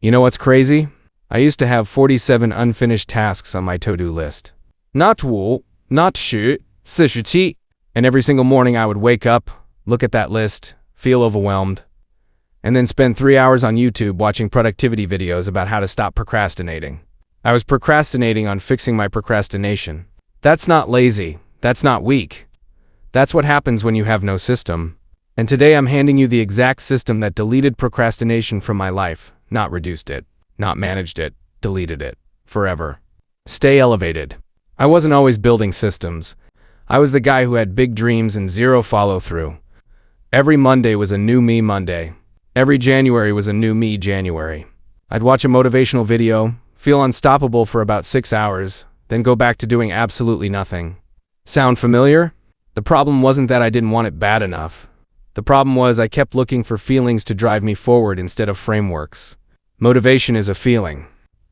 You know what's crazy? I used to have 47 unfinished tasks on my to-do list. Not 5, not 10, 47. And every single morning I would wake up, look at that list, feel overwhelmed, and then spend 3 hours on YouTube watching productivity videos about how to stop procrastinating. I was procrastinating on fixing my procrastination. That's not lazy. That's not weak. That's what happens when you have no system. And today I'm handing you the exact system that deleted procrastination from my life, not reduced it, not managed it, deleted it, forever. Stay elevated. I wasn't always building systems. I was the guy who had big dreams and zero follow-through. Every Monday was a new me Monday. Every January was a new me January. I'd watch a motivational video, feel unstoppable for about 6 hours, then go back to doing absolutely nothing. Sound familiar? The problem wasn't that I didn't want it bad enough. The problem was I kept looking for feelings to drive me forward instead of frameworks. Motivation is a feeling.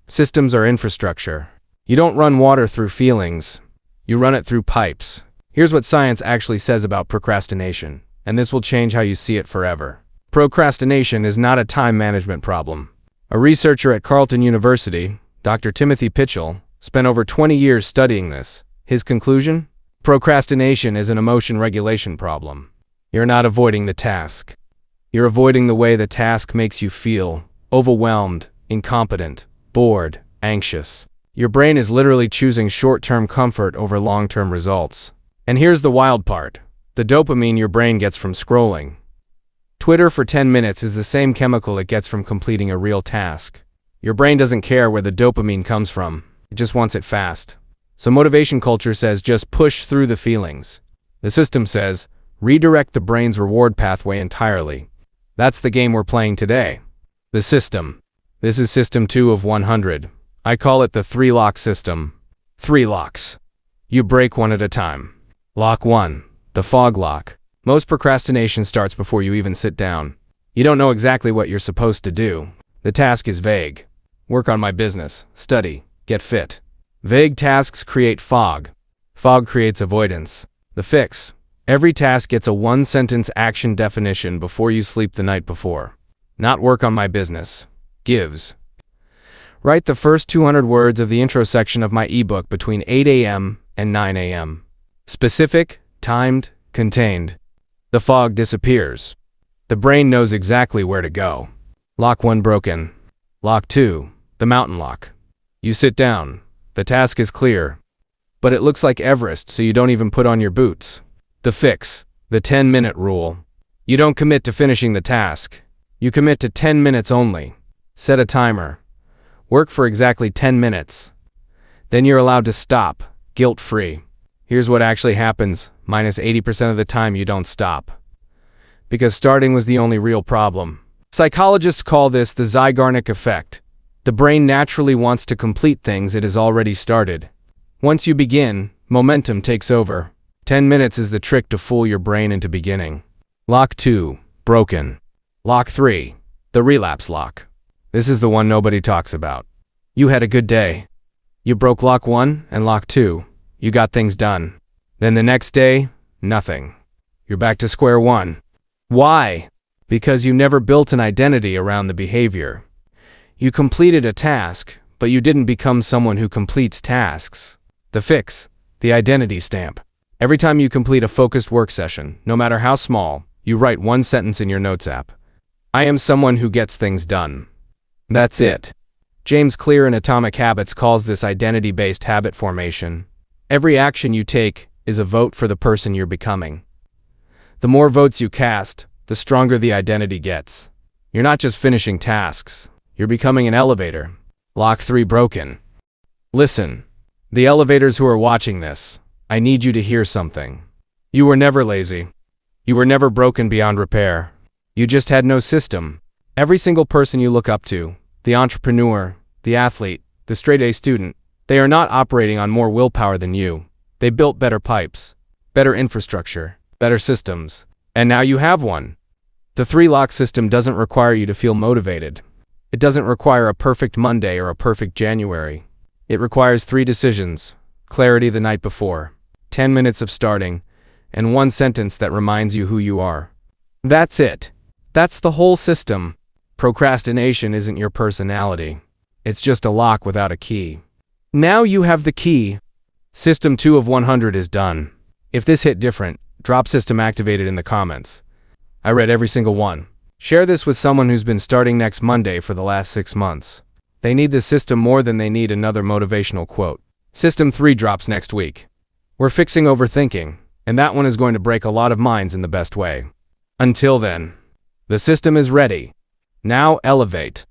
Systems are infrastructure. You don't run water through feelings. You run it through pipes. Here's what science actually says about procrastination, and this will change how you see it forever. Procrastination is not a time management problem. A researcher at Carleton University, Dr. Timothy Pychyl, spent over 20 years studying this. His conclusion? Procrastination is an emotion regulation problem. You're not avoiding the task. You're avoiding the way the task makes you feel: overwhelmed, incompetent, bored, anxious. Your brain is literally choosing short-term comfort over long-term results. And here's the wild part: the dopamine your brain gets from scrolling Twitter for 10 minutes is the same chemical it gets from completing a real task. Your brain doesn't care where the dopamine comes from, it just wants it fast. So motivation culture says just push through the feelings. The system says redirect the brain's reward pathway entirely. That's the game we're playing today. The system. This is system 2 of 100. I call it the 3-lock system. 3 locks. You break one at a time. Lock 1. The fog lock. Most procrastination starts before you even sit down. You don't know exactly what you're supposed to do. The task is vague. Work on my business. Study. Get fit. Vague tasks create fog. Fog creates avoidance. The fix. Every task gets a 1-sentence action definition before you sleep the night before. Not work on my business. Gives. Write the first 200 words of the intro section of my ebook between 8 a.m. and 9 a.m. Specific, timed, contained. The fog disappears. The brain knows exactly where to go. Lock 1 broken. Lock 2, the mountain lock. You sit down. The task is clear. But it looks like Everest, so you don't even put on your boots. The fix, the 10-minute rule. You don't commit to finishing the task. You commit to 10 minutes only. Set a timer. Work for exactly 10 minutes. Then you're allowed to stop, guilt-free. Here's what actually happens: minus 80% of the time you don't stop. Because starting was the only real problem. Psychologists call this the Zeigarnik Effect. The brain naturally wants to complete things it has already started. Once you begin, momentum takes over. 10 minutes is the trick to fool your brain into beginning. Lock 2, broken. Lock 3, the relapse lock. This is the one nobody talks about. You had a good day. You broke lock 1 and lock 2. You got things done. Then the next day, nothing. You're back to square one. Why? Because you never built an identity around the behavior. You completed a task, but you didn't become someone who completes tasks. The fix, the identity stamp. Every time you complete a focused work session, no matter how small, you write 1 sentence in your notes app. I am someone who gets things done. That's it. James Clear in Atomic Habits calls this identity-based habit formation. Every action you take is a vote for the person you're becoming. The more votes you cast, the stronger the identity gets. You're not just finishing tasks, you're becoming an elevator. Lock 3 broken. Listen, the elevators who are watching this, I need you to hear something. You were never lazy. You were never broken beyond repair. You just had no system. Every single person you look up to, the entrepreneur, the athlete, the straight-A student, they are not operating on more willpower than you. They built better pipes, better infrastructure, better systems, and now you have one. The 3-lock system doesn't require you to feel motivated. It doesn't require a perfect Monday or a perfect January. It requires 3 decisions: clarity the night before, 10 minutes of starting, and 1 sentence that reminds you who you are. That's it. That's the whole system. Procrastination isn't your personality. It's just a lock without a key. Now you have the key. System 2 of 100 is done. If this hit different, drop system activated in the comments. I read every single one. Share this with someone who's been starting next Monday for the last 6 months. They need this system more than they need another motivational quote. System 3 drops next week. We're fixing overthinking, and that one is going to break a lot of minds in the best way. Until then, the system is ready. Now elevate.